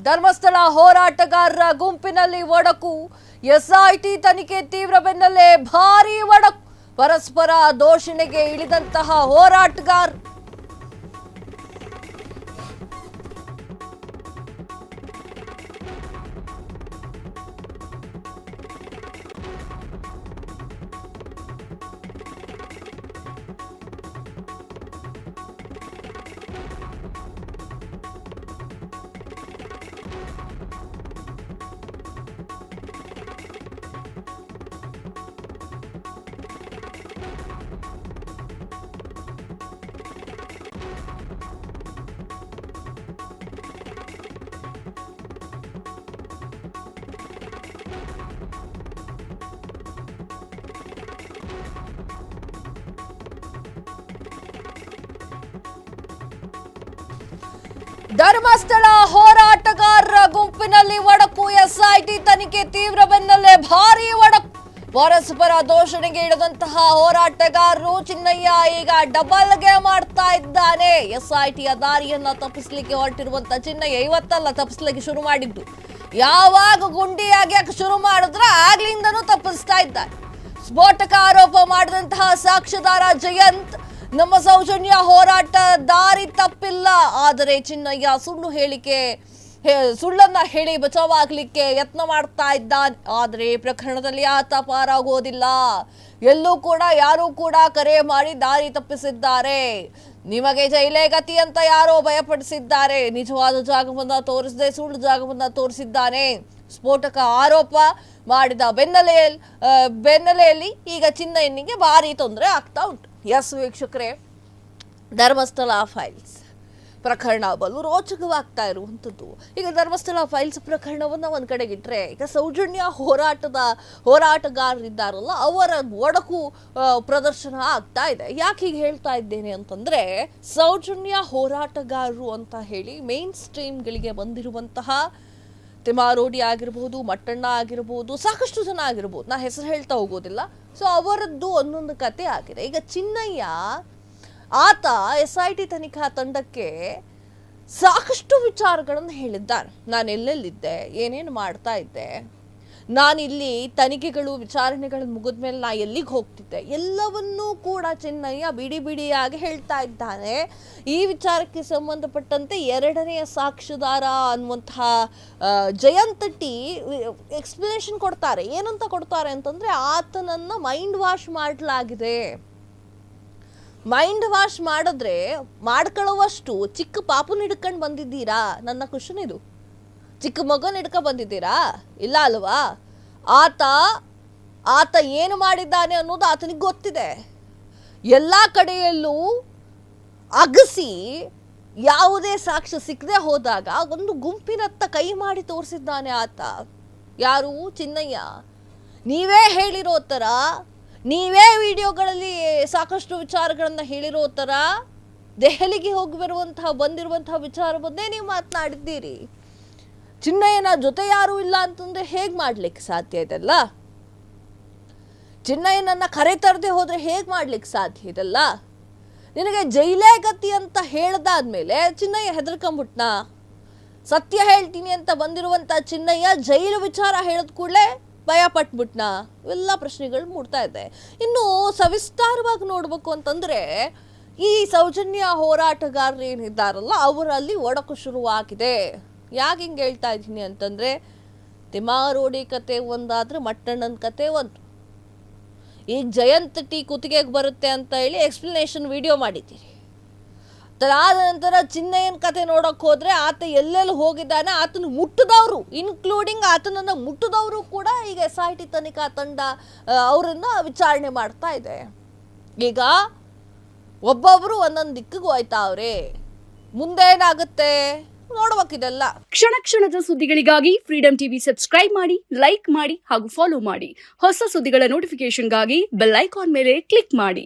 ಧರ್ಮಸ್ಥಳ ಹೋರಾಟಗಾರರ ಗುಂಪಿನಲ್ಲಿ ಒಡಕು. ಎಸ್ಐಟಿ ತನಿಖೆ ತೀವ್ರ ಬೆನ್ನಲ್ಲೇ ಭಾರೀ ಒಡಕು. ಪರಸ್ಪರ ದೂಷಣೆಗೆ ಇಳಿದಂತಹ ಹೋರಾಟಗಾರರು. ಧರ್ಮಸ್ಥಳ ಹೋರಾಟಗಾರರ ಗುಂಪಿನಲ್ಲಿ ಒಡಕು. ಎಸ್ಐಟಿ ತನಿಖೆ ತೀವ್ರ ಬೆನ್ನಲ್ಲೇ ಭಾರೀ ಒಡಕು. ಪರಸ್ಪರ ದೂಷಣೆಗೆ ಇಳಿದಂತಹ ಹೋರಾಟಗಾರರು. ಚಿನ್ನಯ್ಯ ಈಗ ಡಬಲ್ ಗೇಮ್ ಮಾಡ್ತಾ ಇದ್ದಾನೆ. ಎಸ್ಐಟಿಯ ದಾರಿಯನ್ನ ತಪ್ಪಿಸ್ಲಿಕ್ಕೆ ಹೊರಟಿರುವಂತಹ ಚಿನ್ನಯ್ಯ ಇವತ್ತಲ್ಲ ತಪ್ಪಿಸ್ಲಿಕ್ಕೆ ಶುರು ಮಾಡಿದ್ದು. ಯಾವಾಗ ಗುಂಡಿಯಾಗಿ ಶುರು ಮಾಡಿದ್ರೆ ಆಗ್ಲಿಂದನೂ ತಪ್ಪಿಸ್ತಾ ಇದ್ದಾನೆ. ಸ್ಫೋಟಕ ಆರೋಪ ಮಾಡಿದಂತಹ ಸಾಕ್ಷ್ಯದಾರ ಜಯಂತ್, ನಮ್ಮ ಸೌಜನ್ಯ ಹೋರಾಟ ದಾರಿ ತಪ್ಪಿಲ್ಲ, ಆದರೆ ಚಿನ್ನಯ್ಯ ಸುಳ್ಳನ್ನ ಹೇಳಿ ಬಚಾವಾಗ್ಲಿಕ್ಕೆ ಯತ್ನ ಮಾಡ್ತಾ ಇದ್ದಾನೆ. ಆದರೆ ಪ್ರಕರಣದಲ್ಲಿ ಆತ ಪಾರಾಗೋದಿಲ್ಲ. ಎಲ್ಲೂ ಕೂಡ ಯಾರೂ ಕೂಡ ಕರೆ ಮಾಡಿ ದಾರಿ ತಪ್ಪಿಸಿದ್ದಾರೆ. ನಿಮಗೆ ಜೈಲೇ ಗತಿ ಅಂತ ಯಾರೋ ಭಯಪಡಿಸಿದ್ದಾರೆ. ನಿಜವಾದ ಜಾಗವನ್ನ ತೋರಿಸದೆ ಸುಳ್ಳು ಜಾಗವನ್ನ ತೋರಿಸಿದ್ದಾನೆ. ಸ್ಫೋಟಕ ಆರೋಪ ಮಾಡಿದ ಬೆನ್ನಲೆಯಲ್ಲಿ ಈಗ ಚಿನ್ನಯ್ಯನಿಗೆ ಭಾರಿ ತೊಂದರೆ ಆಗ್ತಾ ಉಂಟು. ಎಸ್ ವೀಕ್ಷಕರೇ, ಧರ್ಮಸ್ಥಳ ಫೈಲ್ಸ್ ಪ್ರಕರಣ ಬಲು ರೋಚಕವಾಗ್ತಾ ಇರುವಂಥದ್ದು. ಈಗ ಧರ್ಮಸ್ಥಳ ಫೈಲ್ಸ್ ಪ್ರಕರಣವನ್ನು ಒಂದು ಕಡೆಗಿಟ್ರೆ, ಈಗ ಸೌಜನ್ಯ ಹೋರಾಟಗಾರರಿದ್ದಾರಲ್ಲ ಅವರ ಒಡಕು ಪ್ರದರ್ಶನ ಆಗ್ತಾ ಇದೆ. ಯಾಕೆ ಹೀಗೆ ಹೇಳ್ತಾ ಇದ್ದೇನೆ ಅಂತಂದ್ರೆ, ಸೌಜನ್ಯ ಹೋರಾಟಗಾರರು ಅಂತ ಹೇಳಿ ಮೇನ್ ಸ್ಟ್ರೀಮ್ಗಳಿಗೆ ಬಂದಿರುವಂತಹ ತಿಮ್ಮಾರೋಡಿ ಆಗಿರ್ಬೋದು, ಮಟ್ಟಣ್ಣ ಆಗಿರ್ಬೋದು, ಸಾಕಷ್ಟು ಜನ ಆಗಿರ್ಬೋದು, ನಾ ಹೆಸರು ಹೇಳ್ತಾ ಹೋಗೋದಿಲ್ಲ. ಸೊ ಅವರದ್ದು ಒಂದೊಂದು ಕತೆ ಆಗಿದೆ. ಈಗ ಚಿನ್ನಯ್ಯ ಆತ SIT ತನಿಖಾ ತಂಡಕ್ಕೆ ಸಾಕಷ್ಟು ವಿಚಾರಗಳನ್ನು ಹೇಳಿದ್ದಾನೆ. ನಾನು ಎಲ್ಲೆಲ್ಲಿದ್ದೆ, ಏನೇನು ಮಾಡ್ತಾ ಇದ್ದೆ, ನಾನಿಲ್ಲಿ ತನಿಖೆಗಳು ವಿಚಾರಣೆಗಳು ಮುಗಿದ ಮೇಲೆ ನಾ ಎಲ್ಲಿಗೆ ಹೋಗ್ತಿದ್ದೆ, ಎಲ್ಲವನ್ನೂ ಕೂಡ ಚಿನ್ನಯ್ಯ ಬಿಡಿಯಾಗಿ ಹೇಳ್ತಾ ಇದ್ದಾನೆ. ಈ ವಿಚಾರಕ್ಕೆ ಸಂಬಂಧಪಟ್ಟಂತೆ ಎರಡನೆಯ ಸಾಕ್ಷ್ಯದಾರ ಅನ್ನುವಂತಹ ಜಯಂತ್ ಟಿ ಎಕ್ಸ್ಪ್ಲನೇಷನ್ ಕೊಡ್ತಾರೆ. ಏನಂತ ಕೊಡ್ತಾರೆ ಅಂತಂದ್ರೆ, ಆತನನ್ನ ಮೈಂಡ್ ವಾಶ್ ಮಾಡಲಾಗಿದೆ. ಮೈಂಡ್ ವಾಶ್ ಮಾಡಿದ್ರೆ ಮಾಡ್ಕೊಳ್ಳುವಷ್ಟು ಚಿಕ್ಕ ಪಾಪುನ ಹಿಡ್ಕೊಂಡು ಬಂದಿದ್ದೀರಾ? ನನ್ನ ಕ್ವಶನ್ ಇದು. ಚಿಕ್ಕ ಮಗನ ಹಿಡ್ಕೊಂಡು ಬಂದಿದ್ದೀರಾ? ಇಲ್ಲ ಅಲ್ವಾ? ಆತ ಏನು ಮಾಡಿದ್ದಾನೆ ಅನ್ನೋದು ಆತನಿಗೆ ಗೊತ್ತಿದೆ. ಎಲ್ಲ ಕಡೆಯಲ್ಲೂ ಅಗಸಿ ಯಾವುದೇ ಸಾಕ್ಷ್ಯ ಸಿಕ್ಕದೆ ಹೋದಾಗ ಒಂದು ಗುಂಪಿನತ್ತ ಕೈ ಮಾಡಿ ತೋರಿಸಿದ್ದಾನೆ ಆತ. ಯಾರು? ಚಿನ್ನಯ್ಯ. ನೀವೇ ಹೇಳಿರೋ ಥರ, ನೀವೇ ವಿಡಿಯೋಗಳಲ್ಲಿ ಸಾಕಷ್ಟು ವಿಚಾರಗಳನ್ನು ಹೇಳಿರೋ ಥರ ದೆಹಲಿಗೆ ಹೋಗಿ ಬಂದಿರುವಂತಹ ವಿಚಾರವನ್ನೇ ನೀವು ಮಾತನಾಡಿದ್ದೀರಿ. ಚಿನ್ನಯ್ಯನ ಜೊತೆ ಯಾರೂ ಇಲ್ಲ ಅಂತಂದ್ರೆ ಹೇಗೆ ಮಾಡ್ಲಿಕ್ಕೆ ಸಾಧ್ಯ ಇದೆಲ್ಲ? ಚಿನ್ನಯ್ಯನನ್ನ ಕರೆ ತರದೆ ಹೋದ್ರೆ ಹೇಗೆ ಮಾಡ್ಲಿಕ್ಕೆ ಸಾಧ್ಯ ಇದೆಲ್ಲ? ನಿನಗೆ ಜೈಲೇ ಗತಿ ಅಂತ ಹೇಳ್ದಾದ್ಮೇಲೆ ಚಿನ್ನಯ್ಯ ಹೆದರ್ಕೊಂಬಿಟ್ನ? ಸತ್ಯ ಹೇಳ್ತೀನಿ ಅಂತ ಬಂದಿರುವಂತ ಚಿನ್ನಯ್ಯ ಜೈಲು ವಿಚಾರ ಹೇಳಿದ ಕೂಡಲೇ ಭಯ ಪಟ್ಬಿಟ್ನ? ಇವೆಲ್ಲ ಪ್ರಶ್ನೆಗಳು ಮೂಡ್ತಾ ಇದೆ. ಇನ್ನು ಸವಿಸ್ತಾರವಾಗಿ ನೋಡ್ಬೇಕು ಅಂತಂದ್ರೆ, ಈ ಸೌಜನ್ಯ ಹೋರಾಟಗಾರರು ಏನಿದ್ದಾರಲ್ಲ ಅವರಲ್ಲಿ ಒಡಕು ಶುರುವಾಗಿದೆ. ಯಾಕೆ ಹಿಂಗೆ ಹೇಳ್ತಾ ಇದ್ದೀನಿ ಅಂತಂದರೆ, ತಿಮ್ಮಾರೋಡಿ ಕತೆ ಒಂದಾದರೆ ಮಟ್ಟಣ್ಣನ ಕತೆ ಒಂದು. ಈಗ ಜಯಂತ್ ಟಿ ಕುತ್ತಿಗೆಗೆ ಬರುತ್ತೆ ಅಂತ ಹೇಳಿ ಎಕ್ಸ್ಪ್ಲನೇಷನ್ ವಿಡಿಯೋ ಮಾಡಿದ್ದೀರಿ. ಅದಾದ ನಂತರ ಚಿನ್ನಯ್ಯನ ಕತೆ ನೋಡೋಕೆ ಹೋದರೆ ಆತ ಎಲ್ಲೆಲ್ಲಿ ಹೋಗಿದ್ದಾನೆ, ಆತನ ಮುಟ್ಟಿದವರು ಇನ್ಕ್ಲೂಡಿಂಗ್ ಆತನನ್ನು ಮುಟ್ಟಿದವರು ಕೂಡ ಈಗ SIT ತನಿಖಾ ತಂಡ ಅವರನ್ನ ವಿಚಾರಣೆ ಮಾಡ್ತಾ ಇದೆ. ಈಗ ಒಬ್ಬೊಬ್ಬರು ಒಂದೊಂದು ದಿಕ್ಕಿಗೆ ಹೋಯ್ತಾವ್ರೆ. ಮುಂದೆ ಏನಾಗುತ್ತೆ ನೋಡ್ಬೇಕಿದೆಲ್ಲ. ಕ್ಷಣ ಕ್ಷಣದ ಸುದ್ದಿಗಳಿಗಾಗಿ ಫ್ರೀಡಂ ಟಿವಿ ಸಬ್ಸ್ಕ್ರೈಬ್ ಮಾಡಿ, ಲೈಕ್ ಮಾಡಿ ಹಾಗೂ ಫಾಲೋ ಮಾಡಿ. ಹೊಸ ಸುದ್ದಿಗಳ ನೋಟಿಫಿಕೇಶನ್ಗಾಗಿ ಬೆಲ್ ಐಕಾನ್ ಮೇಲೆ ಕ್ಲಿಕ್ ಮಾಡಿ.